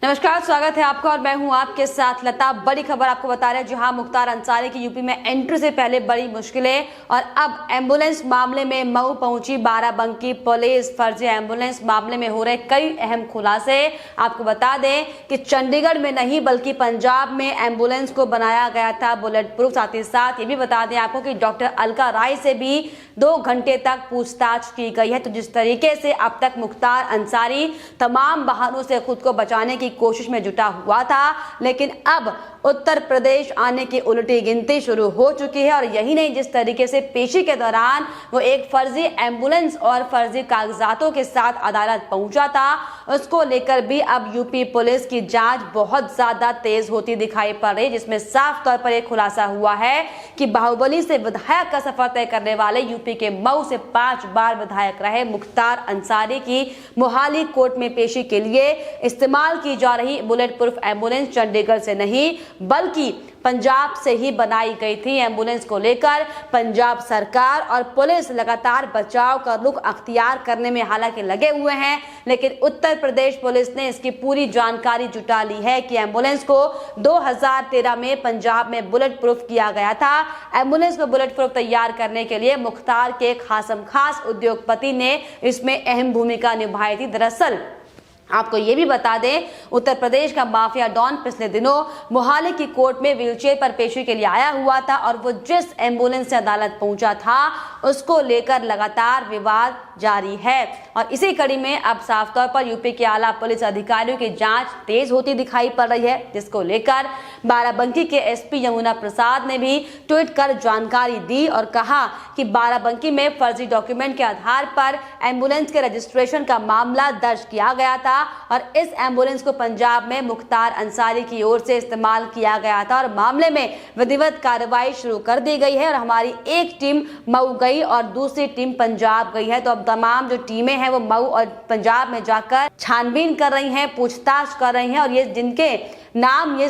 नमस्कार, स्वागत है आपका और मैं हूं आपके साथ लता। बड़ी खबर आपको बता रहे हैं, जहां मुख्तार अंसारी की यूपी में एंट्री से पहले बड़ी मुश्किलें और अब एम्बुलेंस मामले में मऊ पहुंची बाराबंकी पुलिस। फर्जी एम्बुलेंस मामले में हो रहे कई अहम खुलासे। आपको बता दें कि चंडीगढ़ में नहीं बल्कि पंजाब में एम्बुलेंस को बनाया गया था बुलेट प्रूफ। साथ ही साथ ये भी बता दें आपको कि डॉक्टर अलका राय से भी 2 घंटे तक पूछताछ की गई है। तो जिस तरीके से अब तक मुख्तार अंसारी तमाम बहानों से खुद को बचाने की कोशिश में जुटा हुआ था, लेकिन अब उत्तर प्रदेश आने की उल्टी गिनती शुरू हो चुकी है। और यही नहीं, जिस तरीके से पेशी के दौरान वो एक फर्जी एम्बुलेंस और फर्जी कागजातों के साथ अदालत पहुंचा था, उसको लेकर भी अब यूपी पुलिस की जांच बहुत ज्यादा तेज होती दिखाई पड़ रही है, जिसमें साफ तौर पर एक खुलासा हुआ है कि बाहुबली से विधायक का सफर तय करने वाले यूपी के मऊ से 5 बार विधायक रहे मुख्तार अंसारी की मोहाली कोर्ट में पेशी के लिए इस्तेमाल की जा रही बुलेट प्रूफ एम्बुलेंस चंडीगढ़ से नहीं बल्कि पंजाब से ही बनाई गई थी। एम्बुलेंस को लेकर पंजाब सरकार और पुलिस लगातार बचाव का रुख अख्तियार करने में हालांकि लगे हुए हैं, लेकिन उत्तर प्रदेश पुलिस ने इसकी पूरी जानकारी जुटा ली है कि एम्बुलेंस को 2013 में पंजाब में बुलेट प्रूफ किया गया था। एम्बुलेंस को बुलेट प्रूफ तैयार करने के लिए मुख्तार के खास उद्योगपति ने इसमें अहम भूमिका निभाई थी। दरअसल आपको ये भी बता दें, उत्तर प्रदेश का माफिया डॉन पिछले दिनों मोहाली की कोर्ट में व्हीलचेयर पर पेशी के लिए आया हुआ था और वो जिस एम्बुलेंस से अदालत पहुंचा था उसको लेकर लगातार विवाद जारी है। और इसी कड़ी में अब साफ तौर पर यूपी के आला पुलिस अधिकारियों की जांच तेज होती दिखाई पड़ रही है, जिसको लेकर बाराबंकी के एसपी यमुना प्रसाद ने भी ट्वीट कर जानकारी दी और कहा कि बाराबंकी में फर्जी डॉक्यूमेंट के आधार पर एम्बुलेंस के रजिस्ट्रेशन का मामला दर्ज किया गया था और इस एम्बुलेंस को पंजाब में मुख्तार अंसारी की ओर से इस्तेमाल किया गया था और मामले में विधिवत कार्रवाई शुरू कर दी गई है। और हमारी एक टीम मऊ गई और दूसरी टीम पंजाब गई है। तो अब तमाम जो टीमें हैं वो मऊ और पंजाब में जाकर छानबीन कर रही हैं, पूछताछ कर रही हैं और ये जिनके नाम ये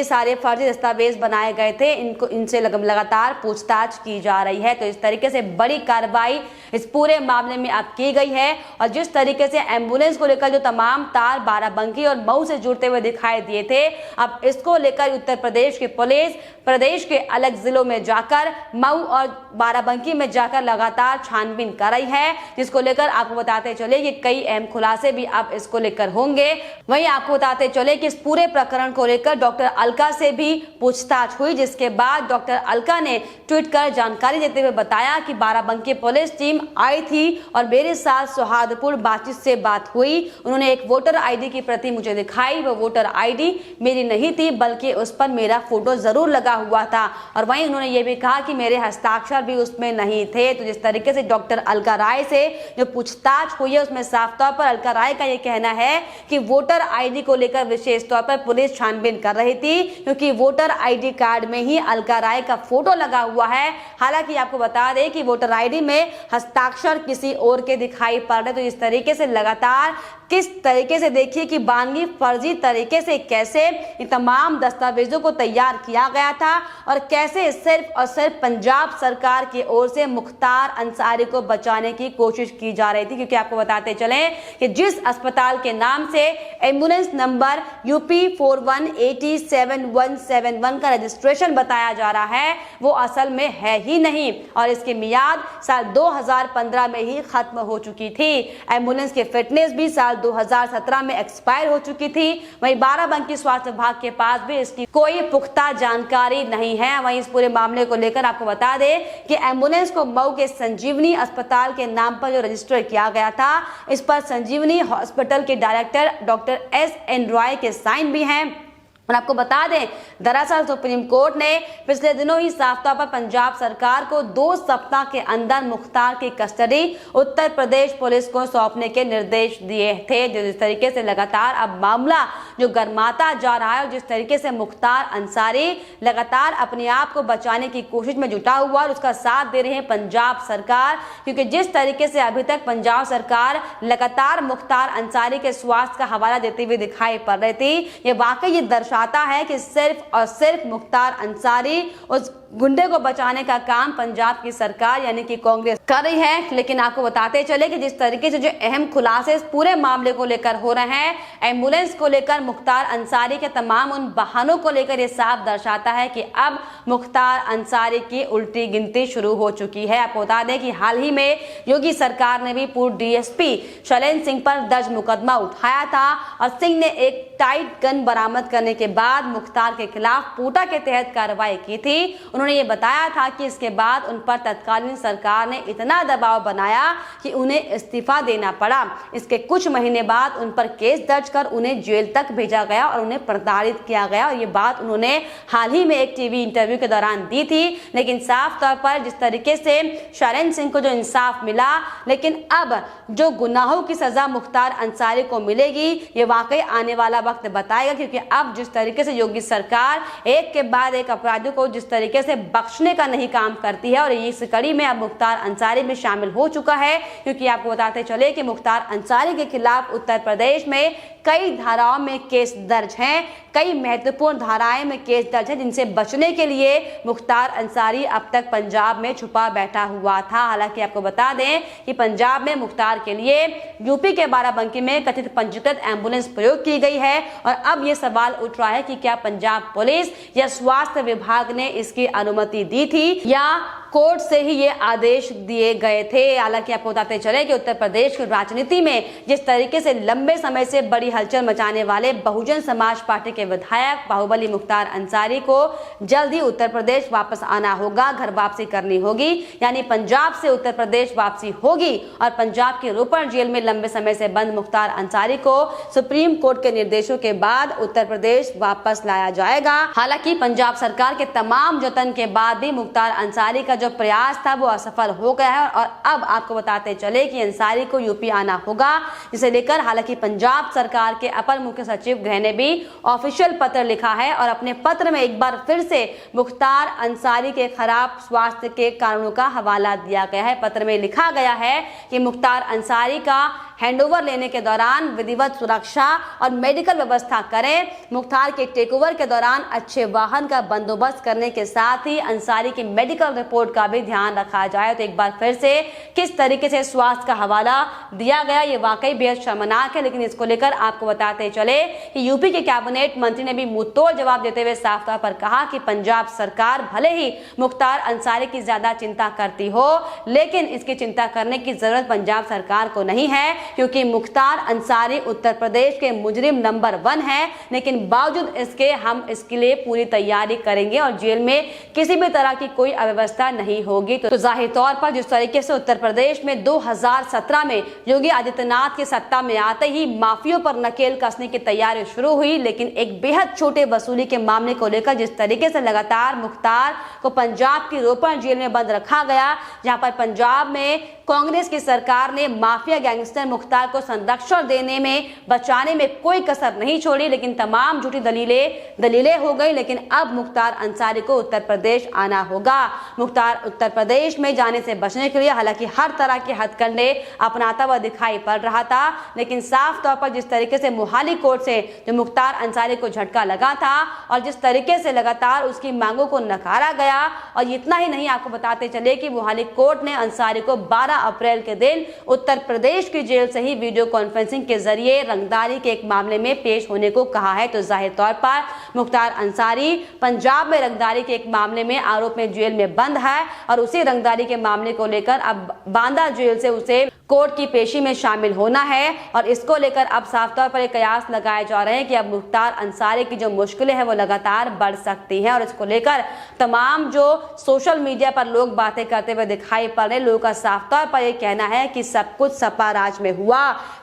सारे फर्जी दस्तावेज बनाए गए थे इनसे लगातार पूछताछ की जा रही है। तो इस तरीके से बड़ी कार्रवाई इस पूरे मामले में अब की गई है। और जिस तरीके से एम्बुलेंस को लेकर जो तमाम तार बाराबंकी और मऊ से जुड़ते हुए दिखाई दिए थे, अब इसको लेकर उत्तर प्रदेश की पुलिस प्रदेश के अलग जिलों में जाकर मऊ और बाराबंकी में जाकर लगातार छानबीन कर रही है, जिसको लेकर आपको बताते चले कि कई अहम खुलासे भी अब इसको लेकर होंगे। वहीं आपको बताते चले कि इस पूरे प्रकरण को लेकर डॉक्टर अलका से भी पूछताछ हुई, जिसके बाद डॉक्टर अलका ने ट्वीट कर जानकारी देते हुए बताया कि बाराबंकी पुलिस टीम आई थी और मेरे साथ सौहार्दपूर्ण बातचीत से बात हुई। उन्होंने एक वोटर आईडी की प्रति मुझे दिखाई, वो वोटर आईडी मेरी नहीं थी बल्कि उस पर मेरा फोटो जरूर लगा हुआ था और वहीं उन्होंने ये भी कहा कि मेरे हस्ताक्षर भी उसमें नहीं थे। तो जिस तरीके से डॉक्टर अलका राय से जो पूछताछ हुई है उसमें साफ तौर पर अलका राय का ये कहना है कि वोटर आईडी को लेकर विशेष तौर पर पुलिस छानबीन कर रही थी, क्योंकि वोटर आईडी कार्ड में ही अलका राय का फोटो लगा हुआ है। हालांकि आपको बता दें कि वोटर आईडी में हस्ताक्षर किसी और के दिखाई पड़ रहे। तो इस तरीके से लगातार किस तरीके से देखिए कि बानगी फर्जी तरीके से कैसे इन तमाम दस्तावेजों को तैयार किया गया था और कैसे सिर्फ और सिर्फ पंजाब सरकार की ओर से मुख्तार अंसारी को बचाने की कोशिश की जा रही थी। क्योंकि आपको बताते चलें कि जिस अस्पताल के नाम से एम्बुलेंस नंबर UP 4187-171 का रजिस्ट्रेशन बताया जा रहा है वो असल में है ही नहीं और इसकी मियाद साल 2015 में ही खत्म हो चुकी थी। एम्बुलेंस की फिटनेस भी साल 2017 में एक्सपायर हो चुकी थी। वहीं बाराबंकी स्वास्थ्य विभाग के पास भी इसकी कोई पुख्ता जानकारी नहीं है। वहीं इस पूरे मामले को लेकर आपको बता दें कि एम्बुलेंस को मऊ के संजीवनी अस्पताल के नाम पर जो रजिस्टर किया गया था, इस पर संजीवनी हॉस्पिटल के डायरेक्टर डॉक्टर SN रॉय के साइन भी हैं। और आपको बता दें, दरअसल सुप्रीम कोर्ट ने पिछले दिनों ही साफ तौर पर पंजाब सरकार को 2 सप्ताह के अंदर मुख्तार की कस्टडी उत्तर प्रदेश पुलिस को सौंपने के निर्देश दिए थे। जिस तरीके से लगातार अब मामला जो गर्माता जा रहा है और जिस तरीके से मुख्तार अंसारी लगातार अपने आप को बचाने की कोशिश में जुटा हुआ और उसका साथ दे रहे हैं पंजाब सरकार, क्योंकि जिस तरीके से अभी तक पंजाब सरकार लगातार मुख्तार अंसारी के स्वास्थ्य का हवाला देते हुए दिखाई पड़ रही थी, ये वाकई ये दर्शा दर्शाता है कि सिर्फ और सिर्फ मुख्तार अंसारी उस गुंडे को बचाने का काम पंजाब की सरकार यानी कि कांग्रेस कर रही है। लेकिन आपको बताते चले कि जिस तरीके से जो अहम खुलासे इस पूरे मामले को लेकर हो रहे हैं, एम्बुलेंस को लेकर मुख्तार अंसारी के तमाम उन बहानों को लेकर ये साफ दर्शाता है कि अब मुख्तार अंसारी की उल्टी गिनती शुरू हो चुकी है। आपको बता दें कि हाल ही में योगी सरकार ने भी पूर्व डीएसपी शैलेंद्र सिंह पर दर्ज मुकदमा उठाया था और सिंह ने एक टाइट गन बरामद करने के बाद मुख्तार के खिलाफ पूटा के तहत कार्रवाई की थी। उन्होंने ये बताया था कि इसके बाद उन पर तत्कालीन सरकार ने इतना दबाव बनाया कि उन्हें इस्तीफा देना पड़ा। इसके कुछ महीने बाद उन पर केस दर्ज कर उन्हें जेल तक भेजा गया और उन्हें प्रताड़ित किया गया। और ये बात उन्होंने हाल ही में एक टीवी इंटरव्यू के दौरान दी थी। लेकिन साफ तौर पर जिस तरीके से शैलेंद्र सिंह को जो इंसाफ मिला, लेकिन अब जो गुनाहों की सजा मुख्तार अंसारी को मिलेगी ये वाकई आने वाला वक्त बताएगा। क्योंकि अब जिस तरीके से योगी सरकार एक के बाद एक अपराधियों को जिस तरीके से बख्शने का नहीं काम करती है, और इस कड़ी में अब मुख्तार अंसारी भी शामिल हो चुका है। क्योंकि आपको बताते चले कि मुख्तार अंसारी के खिलाफ उत्तर प्रदेश में कई धाराओं में केस दर्ज हैं, कई महत्वपूर्ण धाराएं में केस दर्ज है, जिनसे बचने के लिए मुख्तार अंसारी अब तक पंजाब में छुपा बैठा हुआ था। हालांकि आपको बता दें कि पंजाब में मुख्तार के लिए यूपी के बाराबंकी में कथित पंजीकृत एम्बुलेंस प्रयोग की गई है। और अब ये सवाल उठ रहा है कि क्या पंजाब पुलिस या स्वास्थ्य विभाग ने इसकी अनुमति दी थी या कोर्ट से ही ये आदेश दिए गए थे। हालांकि आपको बताते चले कि उत्तर प्रदेश की राजनीति में जिस तरीके से लंबे समय से बड़ी हलचल मचाने वाले बहुजन समाज पार्टी के विधायक बाहुबली मुख्तार अंसारी को जल्द ही उत्तर प्रदेश वापस आना होगा, घर वापसी करनी होगी, यानी पंजाब से उत्तर प्रदेश वापसी होगी और पंजाब के रोपड़ जेल में लंबे समय से बंद मुख्तार अंसारी को सुप्रीम कोर्ट के निर्देशों के बाद उत्तर प्रदेश वापस लाया जाएगा। हालांकि पंजाब सरकार के तमाम जतन के बाद भी मुख्तार अंसारी का जो प्रयास था वो असफल हो गया है और अब आपको बताते चले कि अंसारी को यूपी आना होगा, जिसे लेकर हालांकि पंजाब सरकार के अपर मुख्य सचिव गृह ने भी ऑफिशियल पत्र लिखा है और अपने पत्र में एक बार फिर से मुख्तार अंसारी के खराब स्वास्थ्य के कारणों का हवाला दिया गया है। पत्र में लिखा गया है कि मुख्तार अंसारी का हैंडओवर लेने के दौरान विधिवत सुरक्षा और मेडिकल व्यवस्था करें। मुख्तार के टेकओवर के दौरान अच्छे वाहन का बंदोबस्त करने के साथ ही अंसारी की मेडिकल रिपोर्ट का भी ध्यान रखा जाए। तो एक बार फिर से किस तरीके से स्वास्थ्य का हवाला दिया गया ये वाकई बेहद शर्मनाक है। लेकिन इसको लेकर आपको बताते चले कि यूपी के कैबिनेट मंत्री ने भी मुंहतोड़ जवाब देते हुए साफ तौर पर कहा कि पंजाब सरकार भले ही मुख्तार अंसारी की ज्यादा चिंता करती हो, लेकिन इसकी चिंता करने की जरूरत पंजाब सरकार को नहीं है, क्योंकि मुख्तार अंसारी उत्तर प्रदेश के मुजरिम नंबर 1 है। लेकिन बावजूद इसके हम इसके लिए पूरी तैयारी करेंगे और जेल में किसी भी तरह की कोई अव्यवस्था नहीं होगी। तो जाहिर तौर पर जिस तरीके से उत्तर प्रदेश में 2017 में योगी आदित्यनाथ की सत्ता में आते ही माफियों पर नकेल कसने की तैयारी शुरू हुई, लेकिन एक बेहद छोटे वसूली के मामले को लेकर जिस तरीके से लगातार मुख्तार को पंजाब की रोपड़ जेल में बंद रखा गया, जहां पर पंजाब में कांग्रेस की सरकार ने माफिया गैंगस्टर मुख्तार को संरक्षण देने में बचाने में कोई कसर नहीं छोड़ी, लेकिन तमाम झूठी दलीलें हो गई। लेकिन अब मुख्तार अंसारी को उत्तर प्रदेश आना होगा। मुख्तार उत्तर प्रदेश में जाने से बचने के लिए हालांकि हर तरह के हथकंडे अपनाता हुआ दिखाई पड़ रहा था, लेकिन साफ तौर पर जिस तरीके से मोहाली कोर्ट से जो मुख्तार अंसारी को झटका लगा था और जिस तरीके से लगातार उसकी मांगों को नकारा गया, और इतना ही नहीं आपको बताते चले कि मोहाली कोर्ट ने अंसारी को 12 अप्रैल के दिन उत्तर प्रदेश की जेल से ही वीडियो कॉन्फ्रेंसिंग के जरिए रंगदारी के एक मामले में पेश होने को कहा है। तो जाहिर तौर पर मुख्तार अंसारी पंजाब में रंगदारी के एक मामले में आरोप में जेल में बंद है और उसी रंगदारी के मामले को लेकर अब बांदा जेल से उसे कोर्ट की पेशी में शामिल होना है। और इसको लेकर अब साफ तौर पर कयास लगाए जा रहे हैं कि अब मुख्तार अंसारी की जो मुश्किलें हैं वो लगातार बढ़ सकती हैं। और इसको लेकर तमाम जो सोशल मीडिया पर लोग बातें करते हुए दिखाई पड़ रहे, लोगों का साफ तौर पर यह कहना है कि सब कुछ सपा राज में हुआ,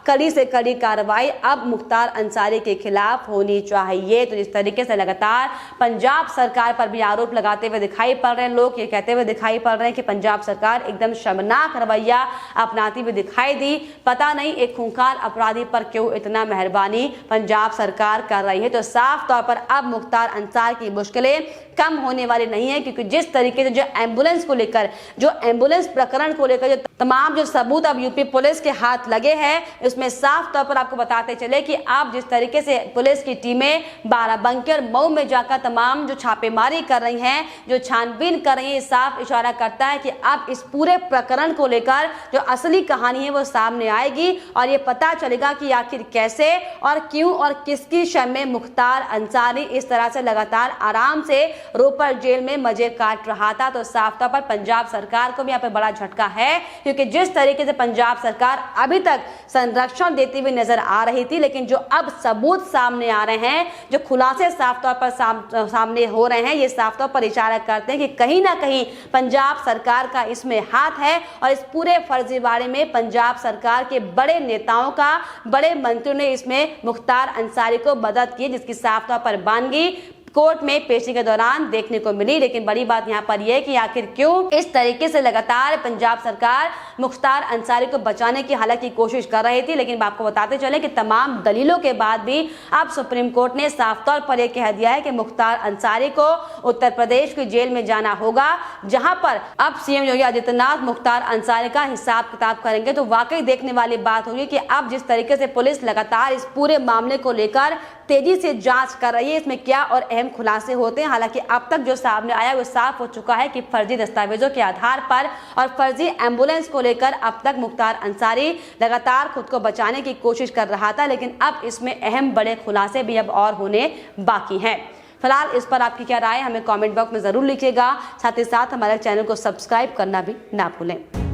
कड़ी से कड़ी कार्रवाई अब मुख्तार अंसारी के खिलाफ होनी चाहिए। तो इस तरीके से लगातार पंजाब सरकार पर भी आरोप लगाते हुए दिखाई पड़ रहे हैं। लोग ये कहते हुए दिखाई पड़ रहे हैं कि पंजाब सरकार एकदम शर्मनाक रवैया अपनाती हुई दिखाई दी। पता नहीं एक खूंखार अपराधी पर क्यों इतना मेहरबानी पंजाब सरकार कर रही है। तो साफ तौर पर अब मुख्तार अंसारी की मुश्किलें कम होने वाली नहीं है, क्योंकि जिस तरीके से जो एम्बुलेंस को लेकर, जो एम्बुलेंस प्रकरण को लेकर जो तमाम जो सबूत अब यूपी पुलिस के हाथ लगे हैं, उसमें साफ तौर पर आपको बताते चले कि अब जिस तरीके से पुलिस की टीमें बाराबंकी और मऊ में जाकर तमाम जो छापेमारी कर रही हैं, जो छानबीन कर रही है, साफ इशारा करता है कि अब इस पूरे प्रकरण को लेकर जो असली कहानी है वो सामने आएगी और ये पता चलेगा कि आखिर कैसे और क्यों और किसकी शय में मुख्तार अंसारी इस तरह से लगातार आराम से रोपड़ जेल में मजे काट रहा था। तो साफ तौर पर पंजाब सरकार को भी यहाँ पे बड़ा झटका है, क्योंकि जिस तरीके से पंजाब सरकार अभी तक संरक्षण देती हुई नजर आ रही थी, लेकिन जो अब सबूत सामने आ रहे हैं, जो खुलासे साफ तौर पर सामने हो रहे हैं, ये साफ तौर पर इशारा करते हैं कि कहीं ना कहीं पंजाब सरकार का इसमें हाथ है और इस पूरे फर्जीवाड़े में पंजाब सरकार के बड़े नेताओं का, बड़े मंत्रियों ने इसमें मुख्तार अंसारी को मदद की, जिसकी साफ तौर पर बानगी कोर्ट में पेशी के दौरान देखने को मिली। लेकिन बड़ी बात यहाँ पर यह है कि आखिर क्यों इस तरीके से लगातार पंजाब सरकार मुख्तार अंसारी को बचाने की हालांकि कोशिश कर रही थी, लेकिन आपको बताते चले कि तमाम दलीलों के बाद भी अब सुप्रीम कोर्ट ने साफ तौर पर यह कह दिया है कि मुख्तार अंसारी को उत्तर प्रदेश की जेल में जाना होगा, जहां पर अब सीएम योगी आदित्यनाथ मुख्तार अंसारी का हिसाब किताब करेंगे। तो वाकई देखने वाली बात होगी कि अब जिस तरीके से पुलिस लगातार इस पूरे मामले को लेकर तेजी से जांच कर रही है, इसमें क्या और अहम खुलासे होते हैं। हालांकि अब तक जो सामने आया वो साफ हो चुका है कि फर्जी दस्तावेजों के आधार पर और फर्जी एम्बुलेंस को लेकर अब तक मुख्तार अंसारी लगातार खुद को बचाने की कोशिश कर रहा था, लेकिन अब इसमें अहम बड़े खुलासे भी अब और होने बाकी हैं। फिलहाल इस पर आपकी क्या राय है, हमें कमेंट बॉक्स में जरूर लिखिएगा। साथ ही साथ हमारे चैनल को सब्सक्राइब करना भी ना भूलें।